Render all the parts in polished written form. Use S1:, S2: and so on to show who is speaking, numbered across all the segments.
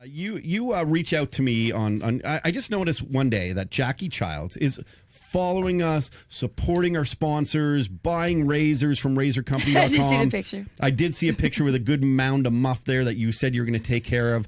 S1: You reach out to me on I just noticed one day that Jacqui Childs is following us, supporting our sponsors, buying razors from razorcompany.com.
S2: Did you see the picture?
S1: I did see a picture with a good mound of muff there that you said you're going to take care of.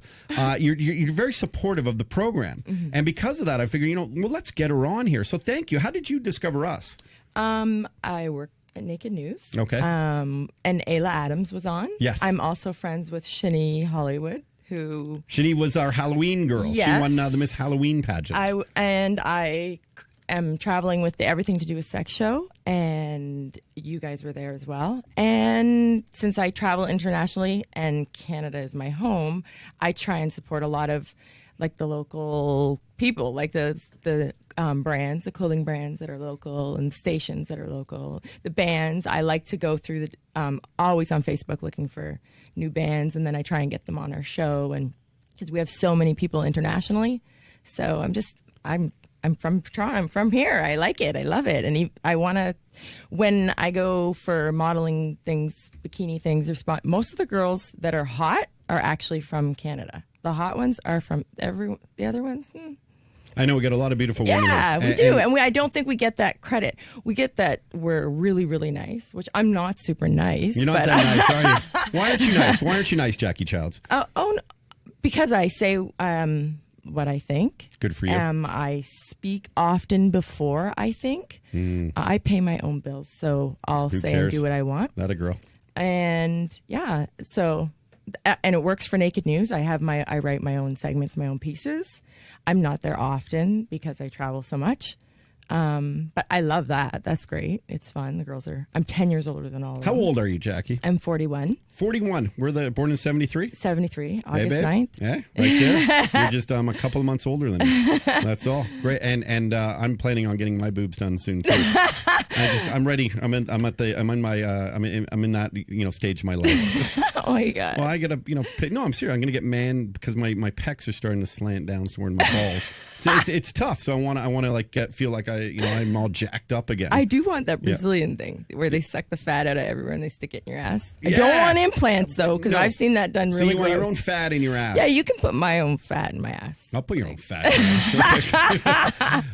S1: You're very supportive of the program.
S2: Mm-hmm.
S1: And because of that, I figured, well, let's get her on here. So thank you. How did you discover us?
S2: I work at Naked News.
S1: Okay.
S2: And Ayla Adams was on.
S1: Yes.
S2: I'm also friends with Shani Hollywood, who...
S1: Shani was our Halloween girl.
S2: Yes.
S1: She won the Miss Halloween pageant.
S2: I am traveling with the Everything to Do with Sex show, and you guys were there as well. And since I travel internationally and Canada is my home, I try and support a lot of like the local people, like the brands, the clothing brands that are local and stations that are local, the bands. I like to go through always on Facebook looking for new bands, and then I try and get them on our show, and because we have so many people internationally. So I'm from Toronto. I'm from here. I like it. I love it. And I want to, when I go for modeling things, bikini things, or most of the girls that are hot are actually from Canada. The hot ones are from the other ones.
S1: I know we get a lot of beautiful women.
S2: Yeah, we do. And I don't think we get that credit. We get that we're really, really nice, which I'm not super nice.
S1: You're not that nice, are you? Why aren't you nice? Why aren't you nice, Jacqui Childs?
S2: No, because I say what I think.
S1: Good for you.
S2: I speak often before I think. I pay my own bills, so I'll say and do what I want.
S1: Not a girl.
S2: And yeah, so... And it works for Naked News. I write my own segments, my own pieces. I'm not there often because I travel so much. But I love that. That's great. It's fun. The girls I'm 10 years older than all of them.
S1: How old are you, Jacqui?
S2: I'm 41.
S1: 41. We're born in 73?
S2: 73, August
S1: hey,
S2: 9th.
S1: Yeah, right there. You're just a couple of months older than me. That's all. Great. And I'm planning on getting my boobs done soon too. I'm ready. I'm in that stage of my life.
S2: Oh my God.
S1: Well, I gotta no, I'm serious. I'm gonna get man because my pecs are starting to slant down toward my balls. So it's tough. So I want to feel like I'm all jacked up again.
S2: I do want that Brazilian thing where they suck the fat out of everywhere and they stick it in your ass. I don't want implants though, because I've seen that done really
S1: So you want your own fat in your ass?
S2: Yeah, you can put my own fat in my ass.
S1: I'll put your own fat in your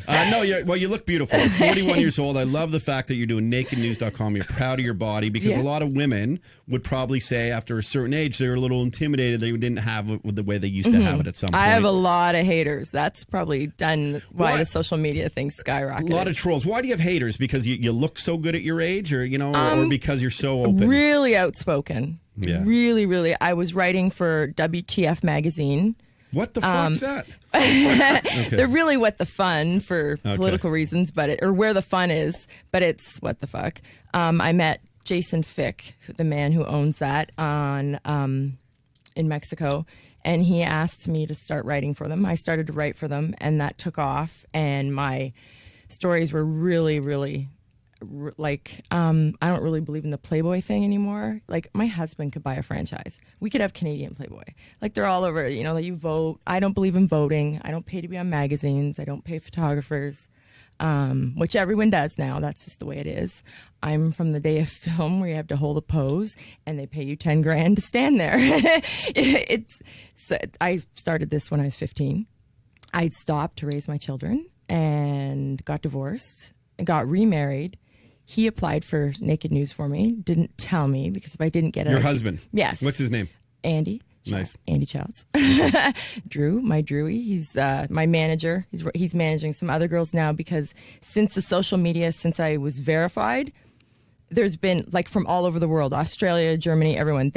S1: ass. No, you look beautiful. You're 41 years old. I love the fact that you're doing nakednews.com. You're proud of your body, because a lot of women would probably say after a certain age they were a little intimidated. They didn't have it the way they used to have it at some point.
S2: I have a lot of haters. That's probably done why the social media thing skyrocketed.
S1: A lot of trolls. Why do you have haters? Because you look so good at your age, or or because you're so open?
S2: Really outspoken.
S1: Yeah.
S2: Really, really. I was writing for WTF magazine.
S1: What the fuck's that?
S2: Okay. They're really what the fun for political reasons, or where the fun is, but it's what the fuck. I met Jason Fick, the man who owns that, in Mexico, and he asked me to start writing for them. I started to write for them, and that took off, and my stories were really, really... I don't really believe in the Playboy thing anymore. Like, my husband could buy a franchise. We could have Canadian Playboy. Like, they're all over, that you vote. I don't believe in voting. I don't pay to be on magazines. I don't pay photographers, which everyone does now. That's just the way it is. I'm from the day of film where you have to hold a pose and they pay you 10 grand to stand there. I started this when I was 15. I stopped to raise my children and got divorced and got remarried. He applied for Naked News for me. Didn't tell me, because if I didn't get it...
S1: Your husband?
S2: Yes.
S1: What's his name?
S2: Andy.
S1: Nice.
S2: Andy Childs. Drew, my Drewy. He's my manager. He's managing some other girls now, because since the social media, since I was verified, there's been, from all over the world, Australia, Germany, everyone.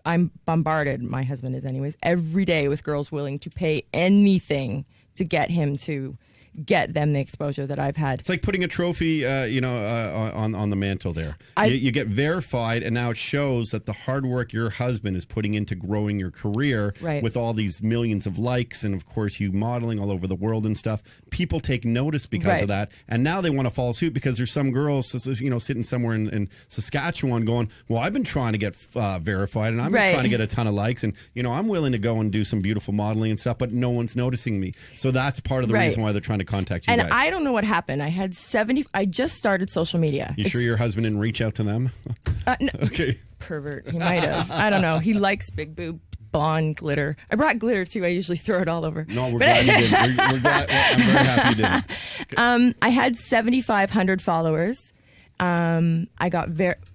S2: I'm bombarded, my husband is anyways, every day with girls willing to pay anything to get him to get them the exposure that I've had.
S1: It's like putting a trophy, on the mantle there. You get verified, and now it shows that the hard work your husband is putting into growing your career, with all these millions of likes, and of course you modeling all over the world and stuff. People take notice because of that, and now they want to follow suit, because there's some girls, sitting somewhere in Saskatchewan going, well, I've been trying to get verified, and I've been trying to get a ton of likes, and I'm willing to go and do some beautiful modeling and stuff, but no one's noticing me. So that's part of the reason why they're trying to contact you guys.
S2: And I don't know what happened. I had 70. I just started social media.
S1: You sure your husband didn't reach out to them?
S2: No.
S1: Okay.
S2: Pervert. He might have. I don't know. He likes big boob blonde glitter. I brought glitter too. I usually throw it all over.
S1: No, we're glad you did. I'm very happy you did.
S2: I had 7,500 followers. I got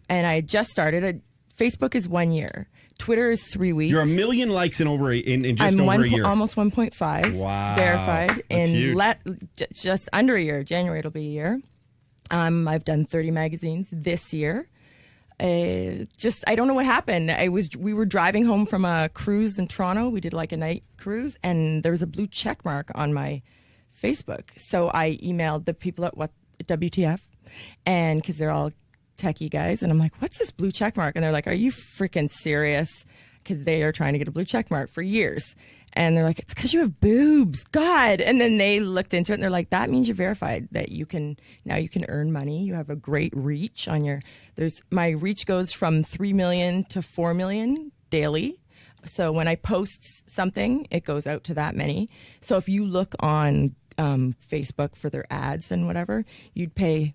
S2: and I just started. Facebook is 1 year. Twitter is 3 weeks.
S1: You're 1 million likes in over a year.
S2: Almost 1.5.
S1: Wow,
S2: verified
S1: that's huge.
S2: Just under a year. January it'll be a year. I've done 30 magazines this year. I don't know what happened. We were driving home from a cruise in Toronto. We did like a night cruise, and there was a blue check mark on my Facebook. So I emailed the people at WTF, and because they're all techie guys, and I'm like, what's this blue check mark? And they're like, are you freaking serious? Because they are trying to get a blue check mark for years. And they're like, it's because you have boobs, God. And then they looked into it and they're like, that means you're verified, that you can earn money. You have a great reach on my reach goes from 3 million to 4 million daily. So when I post something, it goes out to that many. So if you look on Facebook for their ads and whatever, you'd pay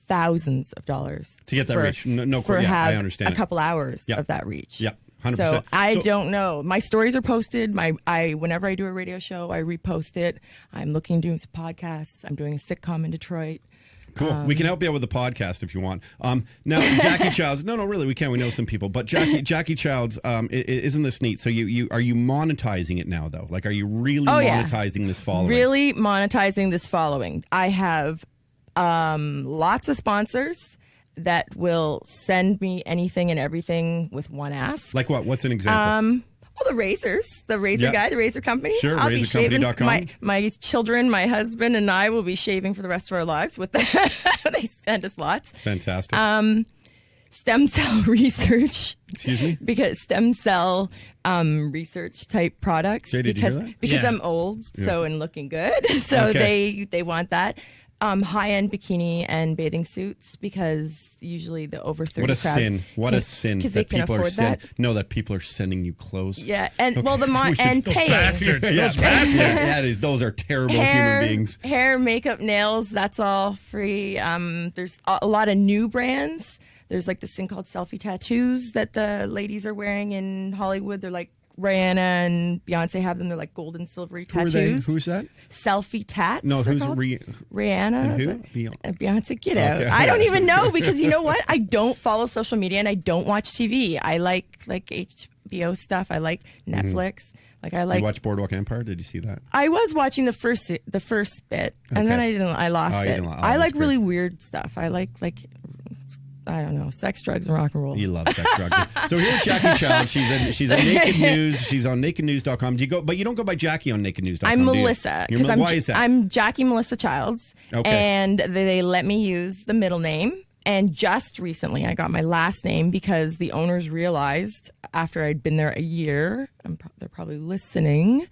S2: thousands of dollars
S1: to get that reach. I understand.
S2: A couple hours of that reach.
S1: Yeah, 100%.
S2: So I don't know. My stories are posted. Whenever I do a radio show, I repost it. I'm looking to do some podcasts. I'm doing a sitcom in Detroit.
S1: Cool. We can help you out with the podcast if you want. Now, Jacqui Childs. No, really, we can. We know some people, but Jacqui Childs, isn't this neat? So are you monetizing it now though? Like, are you really monetizing this following?
S2: Really monetizing this following. I have lots of sponsors that will send me anything and everything with one ask.
S1: Like what? What's an example?
S2: The razors, the razor guy, the razor company.
S1: Sure,
S2: I'll be shaving. My children, my husband, and I will be shaving for the rest of our lives with they send us lots.
S1: Fantastic.
S2: Stem cell research.
S1: Excuse me?
S2: Because stem cell research type products.
S1: Jay, did you hear that?
S2: Because I'm old, and looking good. So they want that. High-end bikini and bathing suits, because usually the over 30
S1: What a sin. What a sin.
S2: Because they can afford that.
S1: No, that people are sending you clothes.
S2: Yeah, and and paying.
S3: Bastards. Those bastards.
S1: Those are terrible human beings.
S2: Hair, makeup, nails, that's all free. There's a lot of new brands. There's like this thing called selfie tattoos that the ladies are wearing in Hollywood. They're like Rihanna and Beyonce have them. They're like gold and silvery tattoos.
S1: Who's that?
S2: Selfie tats.
S1: No, who's
S2: Rihanna? Beyonce. Get out. Okay. I don't even know, because you know what? I don't follow social media and I don't watch TV. I like HBO stuff. I like Netflix.
S1: Did you watch Boardwalk Empire? Did you see that?
S2: I was watching the first bit, and then I lost it. I like really weird stuff. I like I don't know, sex, drugs, and rock and roll.
S1: You love sex, drugs. So here's Jacqui Childs. She's at Naked News. She's on nakednews.com. But you don't go by Jacqui on nakednews.com.
S2: I'm Melissa.
S1: Why is that?
S2: I'm Jacqui Melissa Childs.
S1: Okay.
S2: And they let me use the middle name. And just recently, I got my last name because the owners realized after I'd been there a year, they're probably listening,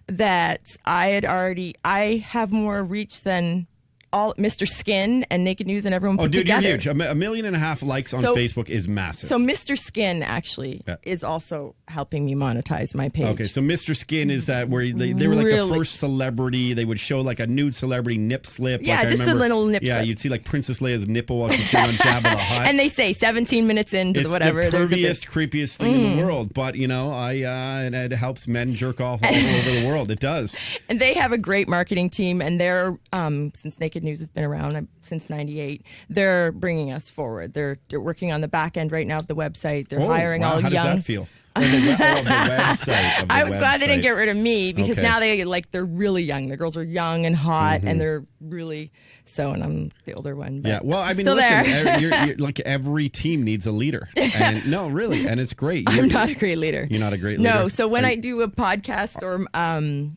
S2: that I have more reach than all Mr. Skin and Naked News and everyone put together.
S1: You're huge. 1.5 million likes on Facebook is massive.
S2: So Mr. Skin actually is also helping me monetize my page.
S1: Okay, so Mr. Skin is that where they were like the first celebrity. They would show like a nude celebrity nip slip.
S2: Yeah, just a little nip slip.
S1: Yeah, you'd see like Princess Leia's nipple while she's sitting on Jabba the Hutt.
S2: And they say 17 minutes into whatever.
S1: It's the perviest, creepiest thing in the world. But, it helps men jerk off all over the world. It does.
S2: And they have a great marketing team, and they're, since Naked News has been around since 98, they're bringing us forward. They're working on the back end right now of the website. They're hiring all young.
S1: How does that feel? The website.
S2: I was glad they didn't get rid of me, because now they're really young. The girls are young and hot, and they're really and I'm the older one. But
S1: well, I mean, listen, you're like every team needs a leader, and no, really, and it's great.
S2: I'm not a great leader.
S1: You're not a great leader.
S2: No, so when I do a podcast or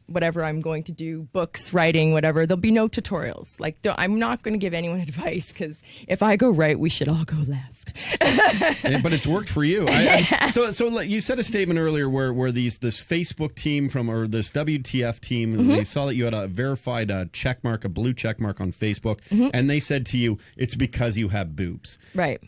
S2: whatever I'm going to do, books, writing, whatever, there'll be no tutorials. Like, I'm not going to give anyone advice, because if I go right, we should all go left.
S1: But it's worked for you. So you said a statement earlier where this Facebook team or this WTF team, they saw that you had a verified check mark, a blue check mark on Facebook, and they said to you, it's because you have boobs.
S2: Right.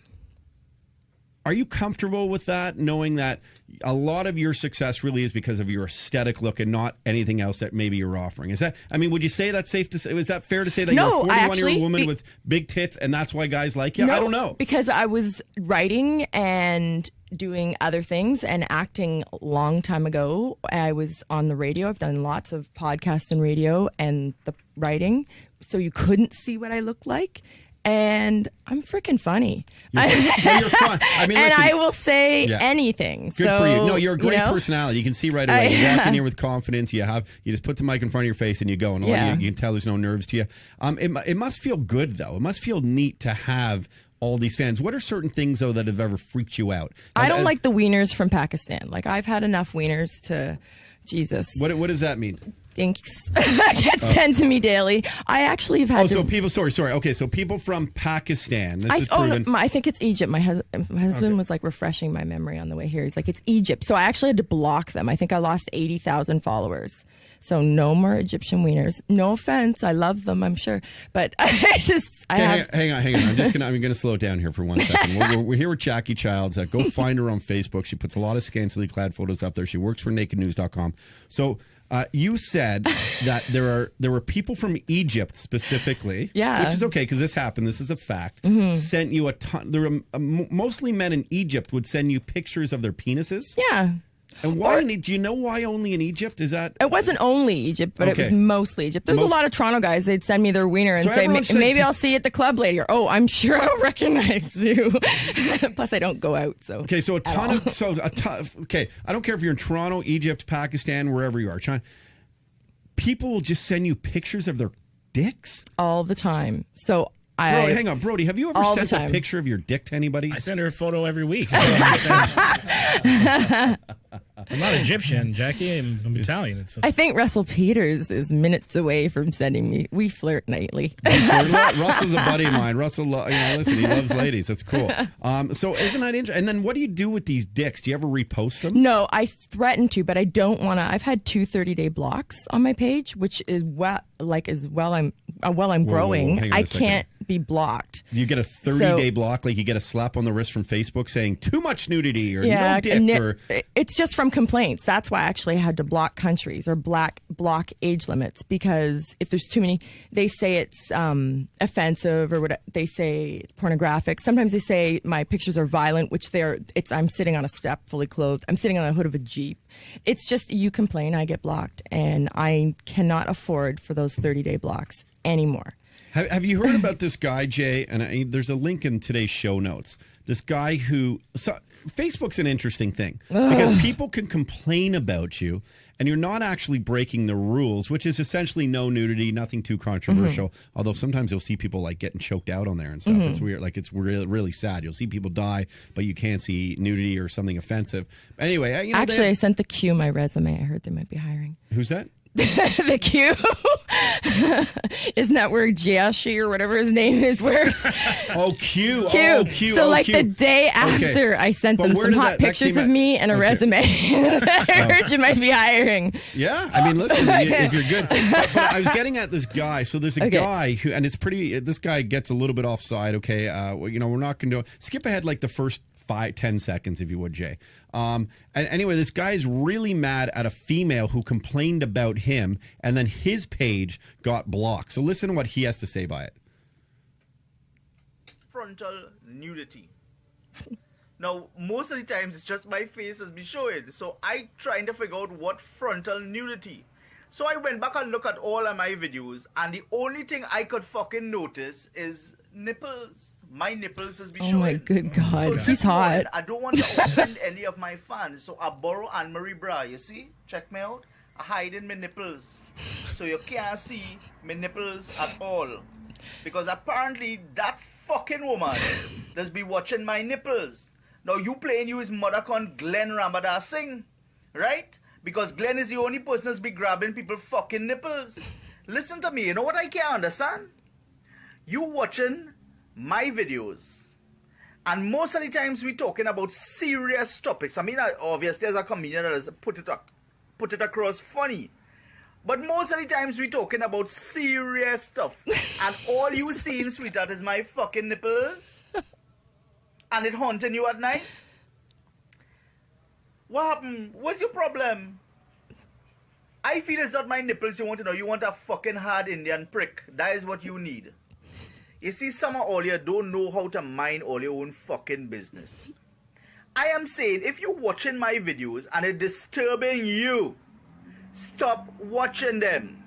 S1: Are you comfortable with that, knowing that a lot of your success really is because of your aesthetic look and not anything else that maybe you're offering? Is that, I mean, would you say that's safe to say? Is that fair to say that you're a 41-year-old woman with big tits and that's why guys like you?
S2: No,
S1: I don't know.
S2: Because I was writing and doing other things and acting a long time ago. I was on the radio. I've done lots of podcasts and radio and the writing. So you couldn't see what I looked like. And I'm freaking funny.
S1: You're fun. I mean,
S2: and
S1: listen,
S2: I will say anything.
S1: Good for you. No, you're a great personality. You can see right away. You walk in here with confidence. You just put the mic in front of your face and you go. And you can tell there's no nerves to you. It must feel good, though. It must feel neat to have all these fans. What are certain things, though, that have ever freaked you out?
S2: I don't like the wieners from Pakistan. Like, I've had enough wieners to, Jesus.
S1: What does that mean?
S2: Thanks. Get sent to me daily. I actually have had.
S1: So people. Sorry. Okay, so people from Pakistan. This is proven.
S2: I think it's Egypt. My husband was like refreshing my memory on the way here. He's like, it's Egypt. So I actually had to block them. I think I lost 80,000 followers. So no more Egyptian wieners. No offense, I love them, I'm sure, but hang on. I'm gonna slow it down here for 1 second. We're here with Jacqui Childs. Go find her on Facebook. She puts a lot of scantily clad photos up there. She works for nakednews.com. So. You said that there were people from Egypt specifically, which is okay because this happened. This is a fact. Sent you a ton. There were mostly men in Egypt would send you pictures of their penises. Yeah.
S1: And why? Do you know why only in Egypt? Is that?
S2: It wasn't only Egypt, but it was mostly Egypt. There's a lot of Toronto guys. They'd send me their wiener and say, maybe I'll see you at the club later. Oh, I'm sure I'll recognize you. Plus, I don't go out. So
S1: okay, so okay. I don't care if you're in Toronto, Egypt, Pakistan, wherever you are. China. People will just send you pictures of their dicks
S2: all the time. So.
S1: Hang on, Brody. Have you ever sent a picture of your dick to anybody?
S4: I send her a photo every week. I'm not Egyptian, Jacqui. I'm Italian.
S2: I think Russell Peters is minutes away from sending me. We flirt nightly.
S1: Russell's a buddy of mine. Russell, listen, he loves ladies. That's cool. So isn't that interesting? And then what do you do with these dicks? Do you ever repost them?
S2: No, I threaten to, but I don't want to. I've had 2 30-day blocks on my page, which is I'm growing. I can't be blocked.
S1: You get a 30-day block, like you get a slap on the wrist from Facebook saying too much nudity or no dick.
S2: It's just from complaints. That's why I actually had to block countries or block age limits, because if there's too many, they say it's offensive or what they say it's pornographic. Sometimes they say my pictures are violent, which I'm sitting on a step fully clothed. I'm sitting on the hood of a Jeep. It's just you complain, I get blocked, and I cannot afford for those 30-day blocks anymore.
S1: Have you heard about this guy, Jay? And there's a link in today's show notes. This guy Facebook's an interesting thing because people can complain about you and you're not actually breaking the rules, which is essentially no nudity, nothing too controversial. Although sometimes you'll see people like getting choked out on there and stuff. It's weird. Like it's really, really sad. You'll see people die, but you can't see nudity or something offensive. Anyway,
S2: actually, I sent the Q my resume. I heard they might be hiring.
S1: Who's that?
S2: The Q. Isn't that where Jacqui or whatever his name is works?
S1: Q.
S2: So the day after I sent them some hot pictures of me and a resume. I heard you might be hiring.
S1: Yeah. I mean, listen, if you're good. But I was getting at this guy. So there's a guy who, and it's pretty, this guy gets a little bit offside. Okay. We're not going to skip ahead like the first 5-10 seconds, if you would, Jay. And anyway, this guy is really mad at a female who complained about him, and then his page got blocked. So listen to what he has to say by it.
S5: Frontal nudity. Now, most of the times, it's just my face has been showing. So I trying to figure out what frontal nudity. So I went back and looked at all of my videos, and the only thing I could fucking notice is nipples. My nipples has been showing.
S2: Oh my good God,
S5: so
S2: he's hot.
S5: I don't want to offend any of my fans, so I borrow Anne-Marie bra. You see? Check me out. I hide in my nipples, so you can't see my nipples at all. Because apparently that fucking woman does be watching my nipples. Now you playing you his mother con Glenn Ramadan Singh, right? Because Glenn is the only person that's be grabbing people fucking nipples. Listen to me. You know what I can't understand? You watching my videos, and most of the times we talking about serious topics. I mean, obviously as a comedian that has put it across funny, but most of the times we talking about serious stuff, and all you seeing, sweetheart, is my fucking nipples. and it haunting you at night? What happened? What's your problem? I feel it's not my nipples you want to know. You want a fucking hard Indian prick. That is what you need. You see, some of all you don't know how to mind all your own fucking business. I am saying, if you're watching my videos and it's disturbing you, stop watching them.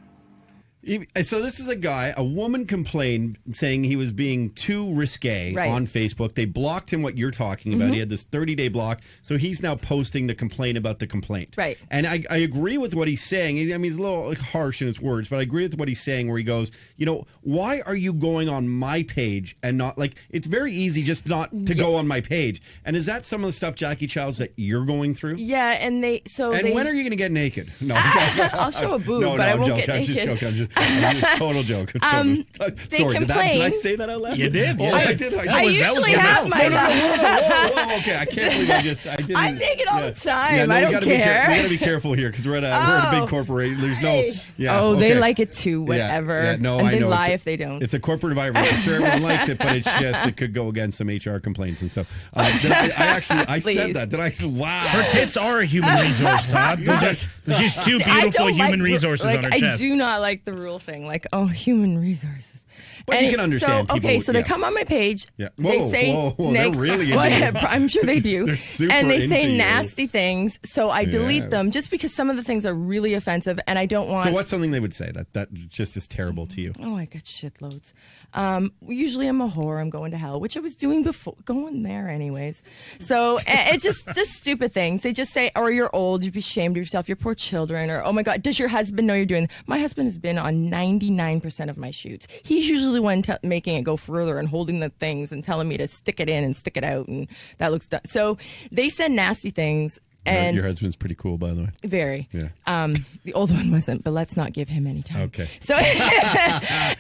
S1: So this is a woman complained saying he was being too risque on Facebook. They blocked him, what you're talking about. He had this 30-day block. So he's now posting the complaint about the complaint.
S2: Right.
S1: And I agree with what he's saying. I mean, he's a little harsh in his words, but I agree with what he's saying where he goes, why are you going on my page and not, it's very easy just not to go on my page. And is that some of the stuff, Jacqui Childs, that you're going through?
S2: Yeah, and
S1: when are you going to get naked? No.
S2: I'll show a boob, but I won't get naked.
S1: I'm just joking. Total joke. Sorry, did I say that out loud?
S4: You did. Yeah.
S1: I did.
S2: I usually have my.
S1: Whoa, okay, I can't believe I didn't.
S2: I'm naked all the time.
S1: Yeah, no,
S2: I don't care.
S1: We got to be careful here because we're at a big corporation. There's no. Yeah.
S2: Oh, they like it too. Whatever.
S1: Yeah, no,
S2: and
S1: I
S2: they
S1: know.
S2: lie if they don't.
S1: It's a corporate environment. I'm sure everyone likes it, but it's just it could go against some HR complaints and stuff. I said that. Did I say wow?
S4: Her tits are a human resource, Todd. There's just two beautiful human resources on her chest.
S2: I do not like the rule thing. Human resources.
S1: But you can understand people.
S2: So they come on my page.
S1: Yeah.
S2: They say
S1: they're really into you.
S2: I'm sure they do.
S1: They're super
S2: and they
S1: into
S2: say
S1: you.
S2: nasty things. So I delete them just because some of the things are really offensive, and I don't want.
S1: So what's something they would say that just is terrible to you?
S2: Oh, I got shitloads. Usually I'm a whore. I'm going to hell, which I was doing before, going there anyways. So it's just stupid things. They just say, "Oh, you're old. You'd be ashamed of yourself. Your poor children." Or, "Oh my God, does your husband know you're doing?" My husband has been on 99% of my shoots. He's usually the one making it go further and holding the things and telling me to stick it in and stick it out, and that looks done. So they said nasty things. And
S1: your husband's pretty cool, by the way.
S2: Very.
S1: Yeah.
S2: The old one wasn't, but let's not give him any time.
S1: Okay.
S2: So
S1: hey,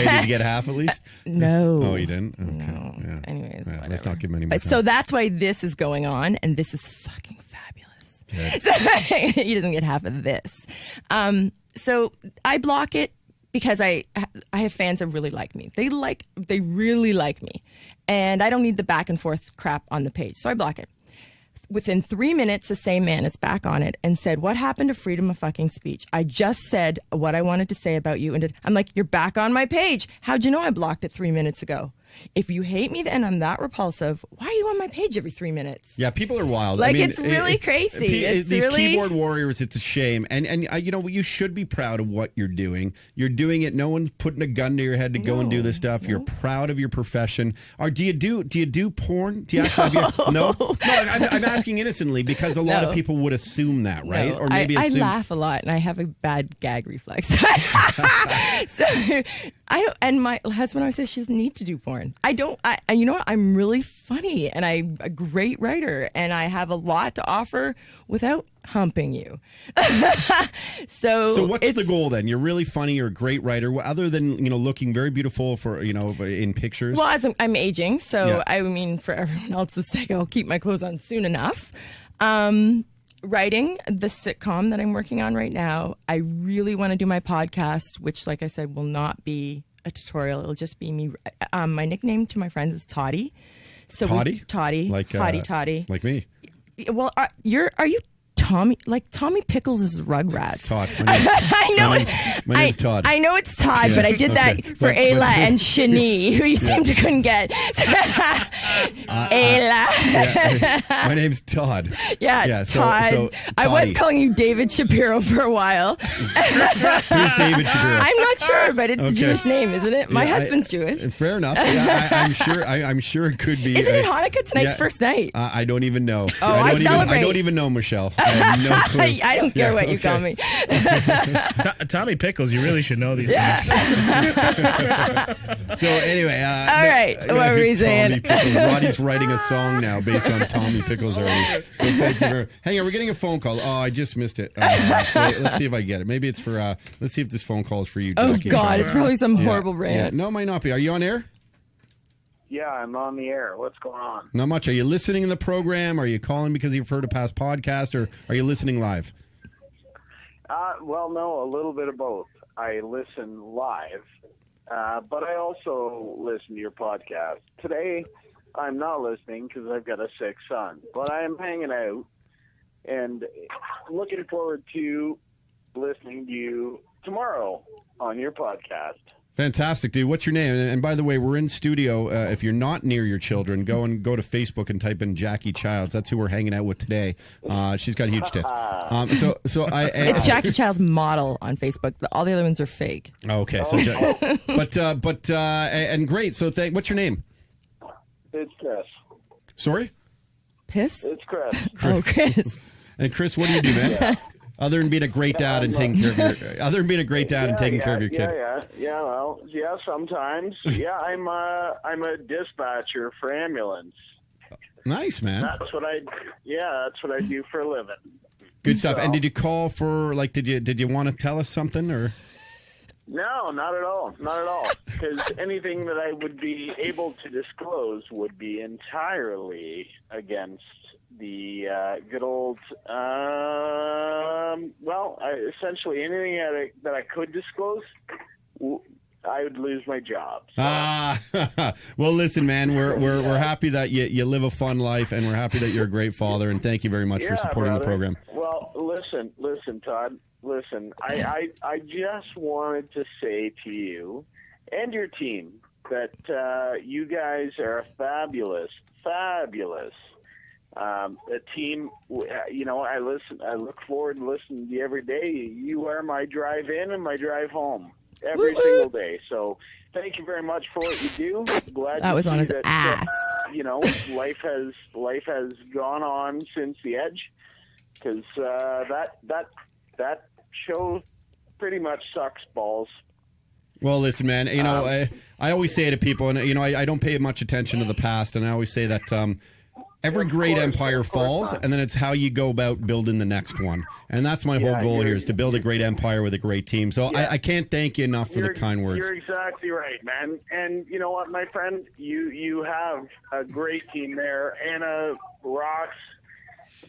S1: did you get half at least?
S2: No.
S1: Oh, you didn't? Okay.
S2: No.
S1: Yeah.
S2: Anyways, whatever.
S1: Let's not give him any more time.
S2: So that's why this is going on, and this is fucking fabulous.
S1: Good.
S2: So he doesn't get half of this. So I block it because I have fans that really like me. They really like me, and I don't need the back and forth crap on the page. So I block it. Within 3 minutes, the same man is back on it and said, "What happened to freedom of fucking speech? I just said what I wanted to say about you." And I'm like, "You're back on my page. How'd you know I blocked it 3 minutes ago? If you hate me and I'm that repulsive, why are you on my page every 3 minutes?"
S1: Yeah, people are wild.
S2: It's really crazy.
S1: These keyboard warriors, it's a shame. And you should be proud of what you're doing. You're doing it. No one's putting a gun to your head to go and do this stuff. No. You're proud of your profession. Or do you do porn? Do you actually no? I'm asking innocently because a lot of people would assume that, right?
S2: No,
S1: or maybe
S2: I laugh a lot and I have a bad gag reflex. So and my husband always says she doesn't need to do porn. You know what? I'm really funny and I'm a great writer and I have a lot to offer without humping you. So
S1: what's the goal then? You're really funny. You're a great writer. Other than looking very beautiful in pictures.
S2: Well, as I'm aging, so I mean, for everyone else's sake, I'll keep my clothes on soon enough. Writing the sitcom that I'm working on right now. I really want to do my podcast, which, like I said, will not be a tutorial. It'll just be me. My nickname to my friends is Toddy. So
S1: Toddy?
S2: Toddy.
S1: Like
S2: Hottie Toddy.
S1: Like me.
S2: Well, are you Tommy? Like Tommy Pickles is Rugrats.
S1: Todd. My name's Todd.
S2: I know it's Todd, but I did that for Ayla and Shani, who you seem to couldn't get. Ayla.
S1: My name's Todd.
S2: Yeah, Todd. So I was calling you David Shapiro for a while.
S1: Who's David Shapiro?
S2: I'm not sure, but it's a Jewish name, isn't it? My husband's Jewish.
S1: Fair enough. Yeah, I'm sure it could be.
S2: Isn't it Hanukkah? Tonight's first night.
S1: I don't even know.
S2: Oh, I celebrate.
S1: I don't even know, Michelle. I have no clue.
S2: I don't care what you call me.
S4: Tommy Pickles, you really should know these things.
S1: So anyway,
S2: all right. What were we saying?
S1: Roddy's writing a song now based on Tommy Pickles already. So thank you. Hang on, we're getting a phone call. Oh, I just missed it. Wait, let's see if I get it. Maybe it's for. Let's see if this phone call is for you.
S2: Oh
S1: Jacqui.
S2: God, it's probably some horrible rant.
S1: Yeah. No, it might not be. Are you on air?
S6: Yeah, I'm on the air. What's going on?
S1: Not much. Are you listening in the program? Are you calling because you've heard a past podcast, or are you listening live?
S6: Well, no, a little bit of both. I listen live, but I also listen to your podcast. Today, I'm not listening because I've got a sick son. But I am hanging out and looking forward to listening to you tomorrow on your podcast.
S1: Fantastic, dude. What's your name? And by the way, we're in studio. If you're not near your children, go to Facebook and type in Jacqui Childs. That's who we're hanging out with today. She's got huge tits.
S2: It's Jacqui Child's model on Facebook. All the other ones are fake.
S1: Okay, so and great. So what's your name?
S6: It's Chris.
S1: Sorry?
S2: Piss?
S6: It's Chris.
S2: Oh, Chris.
S1: And Chris, what do you do, man?
S6: Yeah.
S1: Other than being a great dad and taking care of your care of your kid.
S6: Yeah, sometimes. Yeah, I'm a dispatcher for ambulance.
S1: Nice, man.
S6: That's what I do for a living.
S1: Good stuff. And did you call for did you want to tell us something or?
S6: No, not at all. Not at all. Because anything that I would be able to disclose would be entirely against the good old, essentially anything that I could disclose, I would lose my job. So.
S1: Well, listen, man, we're happy that you live a fun life, and we're happy that you're a great father, and thank you very much for supporting the program.
S6: Well, listen, Todd. Listen, I just wanted to say to you and your team that you guys are a fabulous a team. I look forward to listening to you every day. You are my drive in and my drive home every single day. So thank you very much for what you do. Glad
S2: that was on his ass.
S6: Life has gone on since the Edge, because that show pretty much sucks balls.
S1: Well, listen, man. I always say to people, and I don't pay much attention to the past, and I always say that every great empire falls, and then it's how you go about building the next one. And that's my whole goal here, is to build a great empire with a great team. So I can't thank you enough for the kind words.
S6: You're exactly right, man. And you know what, my friend? You have a great team there. Anna rocks.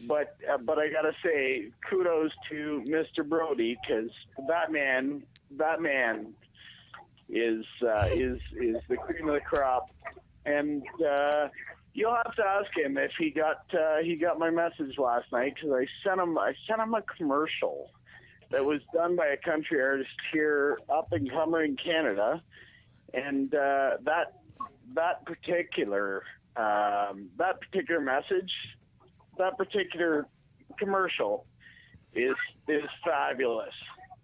S6: But I gotta say, kudos to Mr. Brody, because that man is the cream of the crop, and you'll have to ask him if he got my message last night, because I sent him a commercial that was done by a country artist here up and coming in Canada, and that particular message. That particular commercial is fabulous.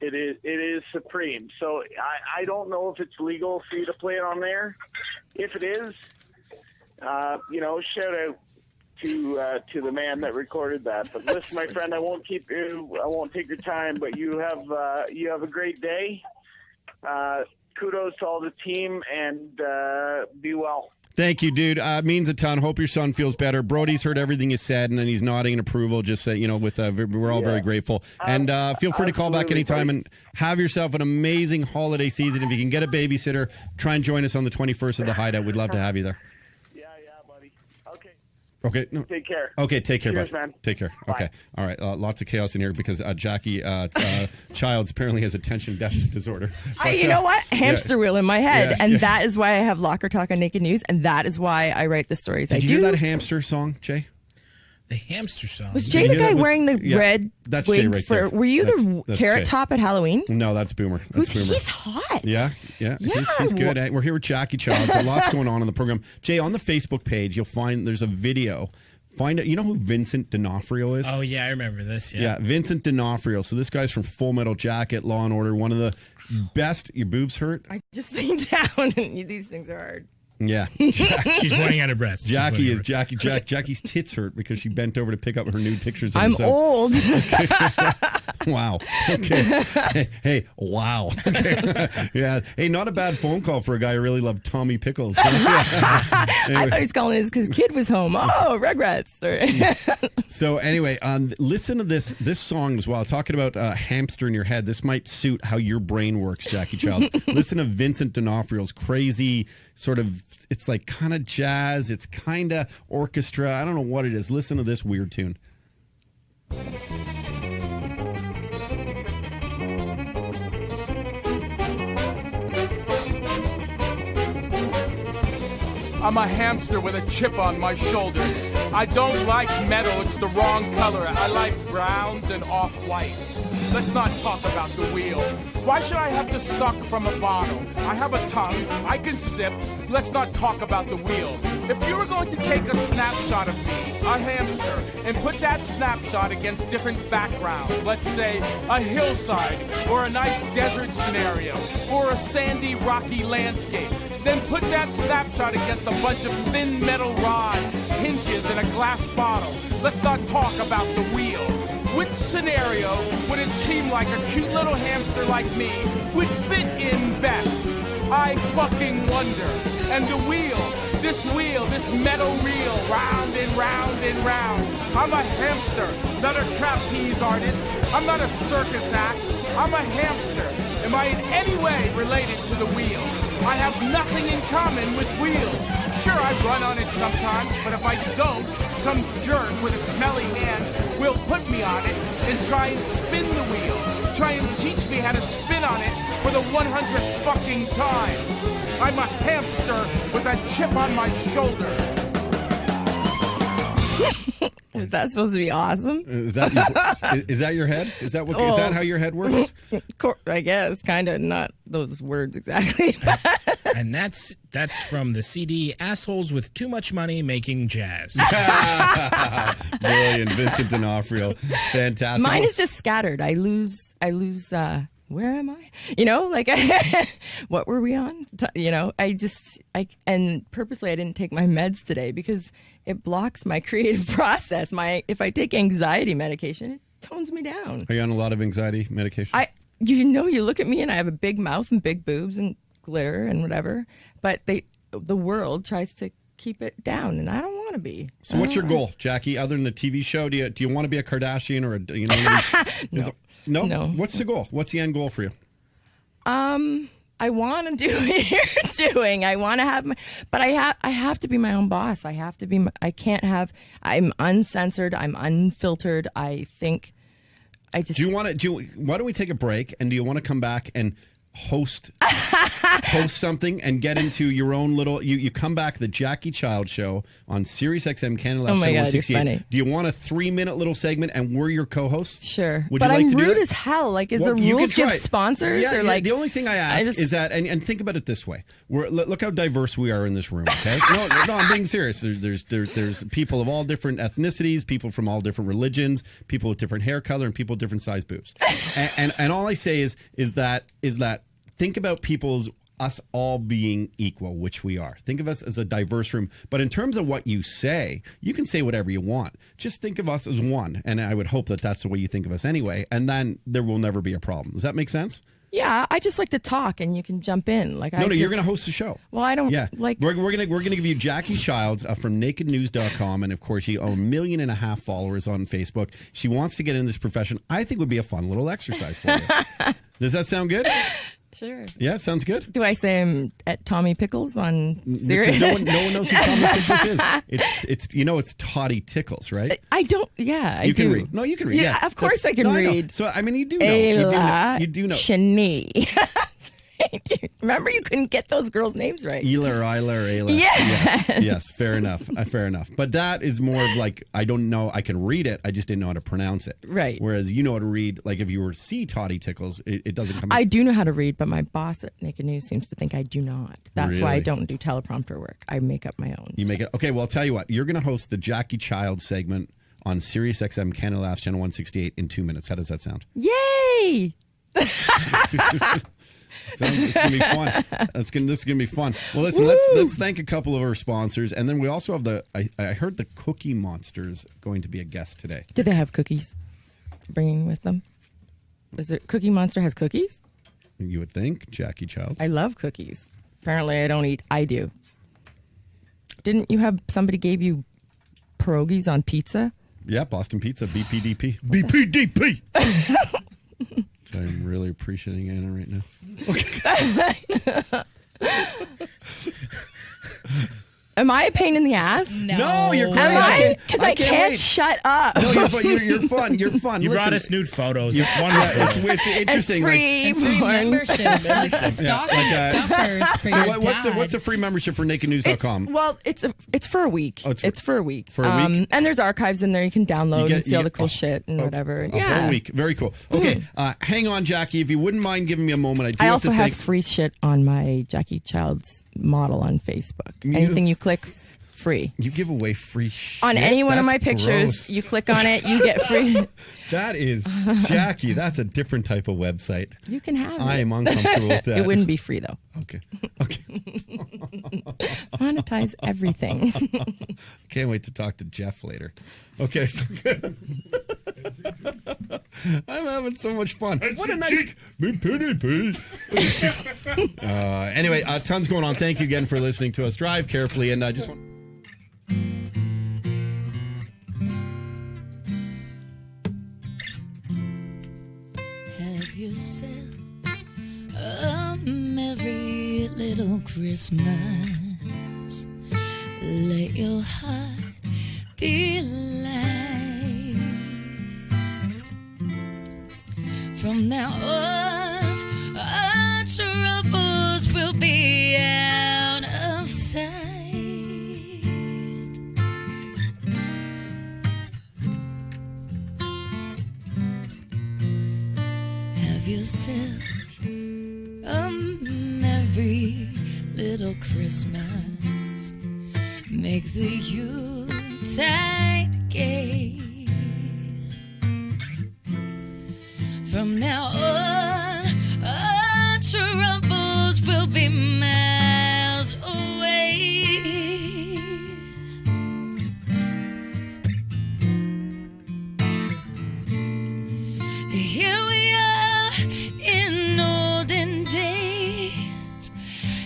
S6: It is supreme. So I don't know if it's legal for you to play it on there. If it is, shout out to the man that recorded that. But listen, my friend, I won't take your time. But you have a great day. Kudos to all the team, and be well.
S1: Thank you, dude. It means a ton. Hope your son feels better. Brody's heard everything you said, and then he's nodding in approval. Just say, we're all very grateful. And feel free to call back anytime, and have yourself an amazing holiday season. If you can get a babysitter, try and join us on the 21st of the Hideout. We'd love to have you there.
S6: Yeah, buddy.
S1: Okay. No.
S6: Take care.
S1: Okay, take care,
S6: Cheers,
S1: bud.
S6: man.
S1: Take care.
S6: Bye.
S1: Okay. All right. Lots of chaos in here because Jacqui Childs apparently has attention deficit disorder. But,
S2: you know what? Hamster wheel in my head. That is why I have Locker Talk on Naked News, and that is why I write the stories
S1: Did
S2: I do.
S1: you hear that hamster song, Jay?
S4: The hamster song.
S2: Was Jay the guy wearing the red
S1: that's
S2: wig
S1: Jay right
S2: for?
S1: there.
S2: Were you the Carrot
S1: Jay.
S2: Top at Halloween?
S1: No, that's Boomer. That's Boomer.
S2: He's hot.
S1: Yeah. He's good. We're here with Jacqui Childs. A lot's going on in the program. Jay, on the Facebook page, you'll find there's a video. Find out. You know who Vincent D'Onofrio is?
S4: Oh yeah, I remember this.
S1: Yeah, Vincent D'Onofrio. So this guy's from Full Metal Jacket, Law and Order. One of the best. Your boobs hurt?
S2: I just leaned down, and these things are hard.
S1: Yeah.
S4: She's running out of breath.
S1: Jackie's tits hurt because she bent over to pick up her nude pictures.
S2: I'm old.
S1: Wow. Okay. Hey, wow. Okay. Yeah. Hey, not a bad phone call for a guy who really loved Tommy Pickles. Anyway.
S2: I thought he was calling his because kid was home. Oh, Rugrats.
S1: So anyway, listen to this song as well. Talking about hamster in your head. This might suit how your brain works, Jacqui Childs. Listen to Vincent D'Onofrio's crazy sort of. It's like kind of jazz. It's kind of orchestra. I don't know what it is. Listen to this weird tune.
S7: I'm a hamster with a chip on my shoulder. I don't like metal, it's the wrong color. I like browns and off-whites. Let's not talk about the wheel. Why should I have to suck from a bottle? I have a tongue, I can sip. Let's not talk about the wheel. If you were going to take a snapshot of me, a hamster, and put that snapshot against different backgrounds, let's say a hillside, or a nice desert scenario, or a sandy, rocky landscape, then put that snapshot against a bunch of thin metal rods, hinges, and a glass bottle. Let's not talk about the wheel. Which scenario would it seem like a cute little hamster like me would fit in best? I fucking wonder. And the wheel, this metal reel, round and round and round. I'm a hamster, not a trapeze artist. I'm not a circus act. I'm a hamster. Am I in any way related to the wheel? I have nothing in common with wheels. Sure, I run on it sometimes, but if I don't, some jerk with a smelly hand will put me on it and try and spin the wheel. Try and teach me how to spin on it for the 100th fucking time. I'm a hamster with a chip on my shoulder.
S2: Was that supposed to be awesome?
S1: Is that your head? Is that how your head works?
S2: I guess, kind of, not those words exactly.
S4: And that's from the CD "Assholes with Too Much Money Making Jazz."
S1: Brilliant, Vincent D'Onofrio, fantastic.
S2: Mine is just scattered. I lose. Where am I? What were we on? And purposely I didn't take my meds today because it blocks my creative process. If I take anxiety medication, it tones me down.
S1: Are you on a lot of anxiety medication?
S2: You look at me and I have a big mouth and big boobs and glitter and whatever, but the world tries to keep it down, and I don't want to be.
S1: So what's your goal, Jacqui? Other than the TV show, do you want to be a Kardashian or No. What's the goal? What's the end goal for you?
S2: I want to do what you're doing. I want to have but I have to be my own boss. I have to be. I'm uncensored. I'm unfiltered. I think.
S1: Why don't we take a break? And do you want to come back and host something and get into your own little you come back the Jacqui Child Show on Sirius XM Canada.
S2: Oh my God, you're funny.
S1: Do you want a 3-minute little segment and we're your co-hosts?
S2: Sure.
S1: Would
S2: but
S1: you like
S2: I'm
S1: to do
S2: rude
S1: that?
S2: as hell. Like, is there rules give sponsors?
S1: The only thing I ask is that, and think about it this way. Look how diverse we are in this room, okay? No, I'm being serious. There's people of all different ethnicities, people from all different religions, people with different hair color, and people with different size boobs. and all I say is that think about us all being equal, which we are. Think of us as a diverse room. But in terms of what you say, you can say whatever you want. Just think of us as one. And I would hope that that's the way you think of us anyway. And then there will never be a problem. Does that make sense?
S2: Yeah, I just like to talk, and you can jump in.
S1: You're going to host the show.
S2: Well, I don't.
S1: Yeah,
S2: like.
S1: We're going to give you Jacqui Childs from NakedNews.com, and of course, she owns 1.5 million followers on Facebook. She wants to get in this profession. I think would be a fun little exercise for you. Does that sound good?
S2: Sure.
S1: Yeah, sounds good.
S2: Do I say I'm at Tommy Pickles on Sirius?
S1: No one knows who Tommy Pickles is. It's Toddy Tickles, right?
S2: I don't. Yeah, I
S1: do. You can read. No, you can read.
S2: Yeah, of course I can read.
S1: So I mean, you do know. You do know.
S2: Shani. Remember, you couldn't get those girls' names right.
S1: Ela or Ayla. Yes. Fair enough. Fair enough. But that is more of like, I don't know. I can read it. I just didn't know how to pronounce it.
S2: Right.
S1: Whereas you know how to read. Like if you were to see Toddy Tickles, it doesn't come.
S2: I do know how to read, but my boss at Naked News seems to think I do not. That's why I don't do teleprompter work. I make up my own.
S1: You make it. Okay. Well, I'll tell you what. You're going to host the Jacqui Child segment on Sirius XM Canada Laughs Channel 168 in 2 minutes. How does that sound?
S2: Yay!
S1: So it's going to be fun. This is going to be fun. Well, listen, let's thank a couple of our sponsors. And then we also have I heard the Cookie Monster's going to be a guest today.
S2: Do they have cookies bringing with them? Cookie Monster has cookies?
S1: You would think, Jacqui Childs.
S2: I love cookies. Apparently I don't eat. I do. Didn't you have somebody gave you pierogies on pizza?
S1: Yeah, Boston Pizza, BPDP.
S4: BPDP!
S1: So I'm really appreciating Anna right now.
S2: Am I a pain in the ass?
S1: No, you're great.
S2: Am I? Because I can't
S1: wait.
S2: shut up.
S1: No, you're fun. You're fun.
S4: You brought us nude photos. It's wonderful.
S1: It's interesting.
S2: And free
S8: memberships, like stuffers for your dad.
S1: What's a free membership for nakednews.com?
S2: Well, it's for a week. It's for a week.
S1: For a week?
S2: And there's archives in there you can download and see all the cool shit and whatever.
S1: For a week. Very cool. Okay, hang on, Jacqui. If you wouldn't mind giving me a moment,
S2: I also have free shit on my Jacqui Child's model on Facebook. Anything you click, free.
S1: You give away free shit?
S2: On any one of my
S1: That's
S2: pictures,
S1: gross.
S2: you click on it, you get free.
S1: That is, Jacqui, that's a different type of website.
S2: You can have it.
S1: I am uncomfortable with that.
S2: It wouldn't be free, though.
S1: Okay.
S2: Monetize everything.
S1: Can't wait to talk to Jeff later. Okay. So I'm having so much fun. What a nice... Anyway, tons going on. Thank you again for listening to us. Drive carefully, and I just want...
S9: Have yourself a merry little Christmas. Let your heart be light. From now on, our troubles will be out of sight. Have yourself a merry little Christmas. Make the Yuletide gay. From now on, our troubles will be miles away. Here we are in olden days,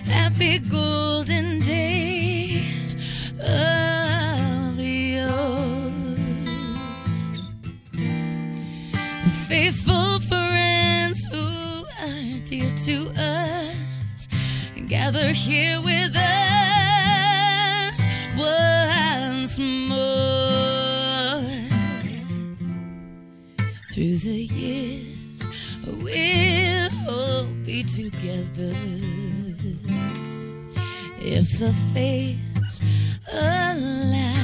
S9: happy golden days of yore. Faithful friends who are dear to us gather here with us once more. Through the years we'll all be together if the fates allow.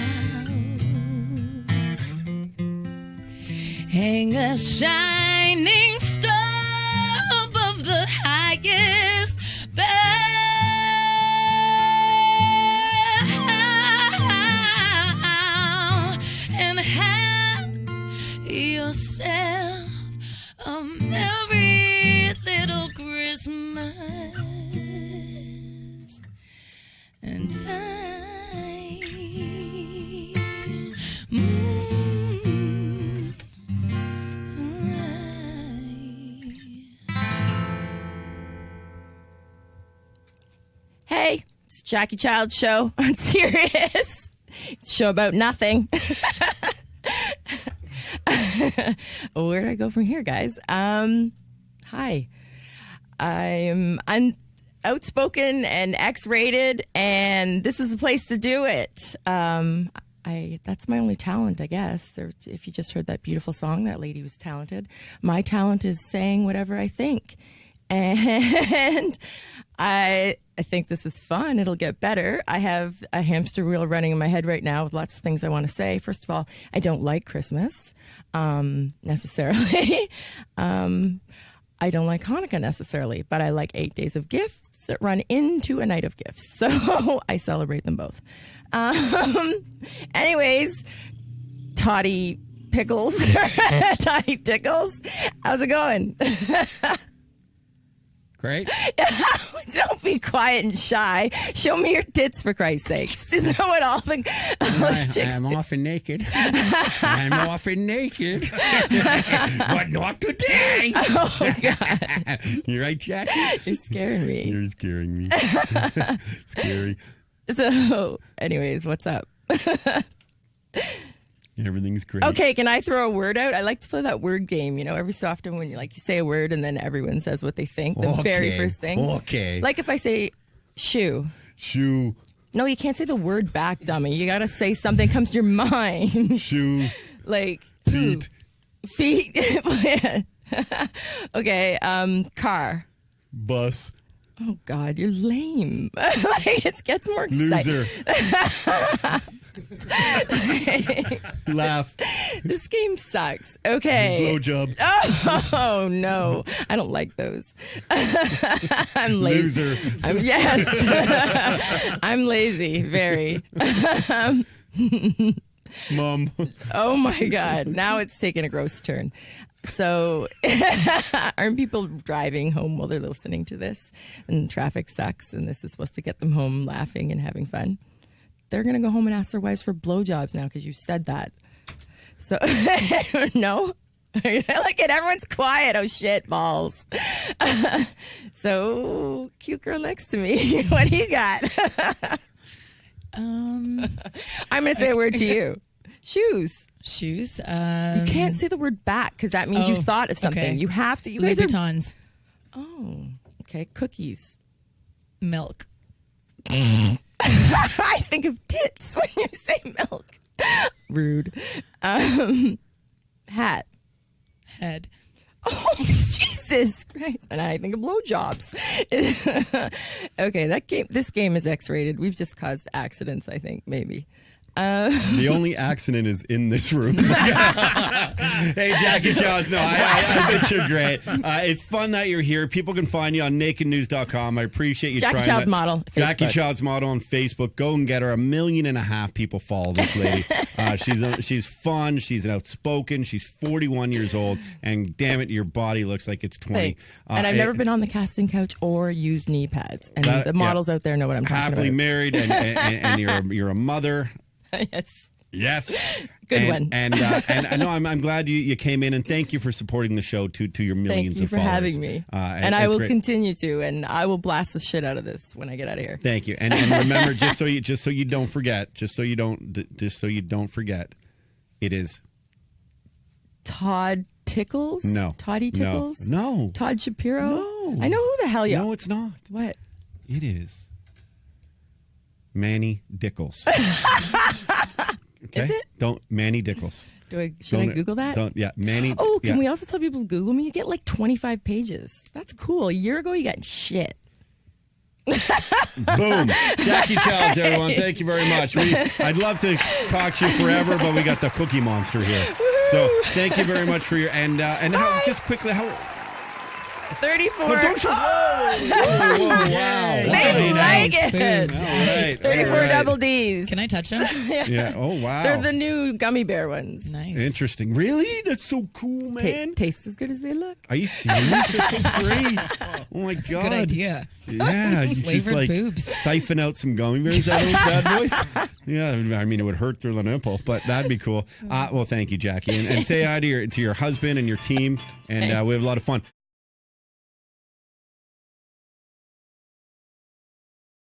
S9: Hang a shining star above the highest bough and have yourself a merry little Christmas and time.
S2: Hey, it's Jacqui Child Show on Sirius. It's a show about nothing. Where do I go from here, guys? Hi. I'm outspoken and X-rated, and this is the place to do it. That's my only talent, I guess. If you just heard that beautiful song, that lady was talented. My talent is saying whatever I think. And I think this is fun. It'll get better. I have a hamster wheel running in my head right now with lots of things I want to say. First of all, I don't like Christmas necessarily. I don't like Hanukkah necessarily, but I like 8 days of gifts that run into a night of gifts. So I celebrate them both. Anyways, Toddy Pickles, Toddy Tickles, how's it going?
S3: Great.
S2: Don't be quiet and shy. Show me your tits, for Christ's sakes. Isn't that what all the chicks
S3: I'm
S2: do?
S3: often naked. I'm often naked. But not today.
S2: Oh, God.
S1: You're right, Jacqui?
S2: You're scaring me.
S1: You're scaring me. Scary.
S2: So, anyways, what's up?
S1: Everything's great.
S2: Okay, can I throw a word out? I like to play that word game, every so often when you say a word and then everyone says what they think. The very first thing.
S1: Okay.
S2: Like if I say shoe.
S1: Shoe.
S2: No, you can't say the word back, dummy. You got to say something comes to your mind.
S1: Shoe.
S2: Like
S1: feet.
S2: Feet. Okay. Car.
S1: Bus.
S2: Oh God, you're lame. Like, it gets more exciting.
S1: Loser. Laugh.
S2: This game sucks. Okay.
S1: Blowjob.
S2: Oh no, I don't like those. I'm lazy.
S1: Loser.
S2: Yes. I'm lazy. Very.
S1: Mom.
S2: Oh my God. Now it's taking a gross turn. So aren't people driving home while they're listening to this and traffic sucks and this is supposed to get them home laughing and having fun? They're going to go home and ask their wives for blowjobs now because you said that. So, no? Look at everyone's quiet. Oh, shit, balls. So, cute girl next to me. What do you got? I'm going to say a word to you. Shoes.
S8: Shoes.
S2: You can't say the word back because that means you thought of something.
S8: Okay.
S2: You have to. You
S8: Louis
S2: guys
S8: Vuittons.
S2: Oh, okay. Cookies.
S8: Milk.
S2: I think of tits when you say milk. Rude. Hat.
S8: Head.
S2: Oh, Jesus Christ. And I think of blowjobs. Okay, this game is X-rated. We've just caused accidents, I think, maybe.
S1: The only accident is in this room. Hey, Jacqui Childs. No, I think you're great. It's fun that you're here. People can find you on nakednews.com. I appreciate you
S2: Jacqui
S1: trying
S2: Childs
S1: that.
S2: Model.
S1: Jacqui Childs Model on Facebook. Go and get her. 1.5 million people follow this lady. She's fun. She's outspoken. She's 41 years old. And damn it, your body looks like it's 20.
S2: Thanks. And I've never been on the casting couch or used knee pads. And the models out there know what I'm talking
S1: happily
S2: about.
S1: married and you're a mother.
S2: Yes.
S1: Yes.
S2: Good one.
S1: And no, I'm glad you came in, and thank you for supporting the show to your millions
S2: of followers. Thank you for having me. And I will continue to, and I will blast the shit out of this when I get out of here.
S1: Thank you. And remember, just so you don't forget, it is
S2: Todd Tickles?
S1: No.
S2: Toddy Tickles?
S1: No.
S2: Todd Shapiro?
S1: No.
S2: I know who the hell you are.
S1: No, it's not.
S2: What?
S1: It is Manny Dickles. Okay?
S2: Is it?
S1: Manny Dickles.
S2: Should I Google that?
S1: Manny.
S2: Oh, can we also tell people to Google me? You get like 25 pages. That's cool. A year ago, you got shit.
S1: Boom. Jacqui Childs, everyone. Thank you very much. I'd love to talk to you forever, but we got the Cookie Monster here.
S2: Woo-hoo.
S1: So thank you very much for your and how, just quickly how.
S2: 34.
S1: No, don't you? Whoa, wow.
S2: They like it.
S1: All right.
S2: 34
S1: all right.
S2: double D's.
S8: Can I touch them?
S1: Yeah. Oh, wow.
S2: They're the new gummy bear ones.
S8: Nice.
S1: Interesting. Really? That's so cool, man.
S2: Taste as good as they look.
S1: Are you serious? That's so great. Oh, my
S8: That's
S1: God.
S8: a good idea.
S1: Yeah. You
S8: Flavored
S1: just like
S8: boobs.
S1: siphon out some gummy bears out of those bad boys. Yeah. I mean, it would hurt through the nipple, but that'd be cool. Well, thank you, Jacqui. And say hi to your husband and your team. And we have a lot of fun.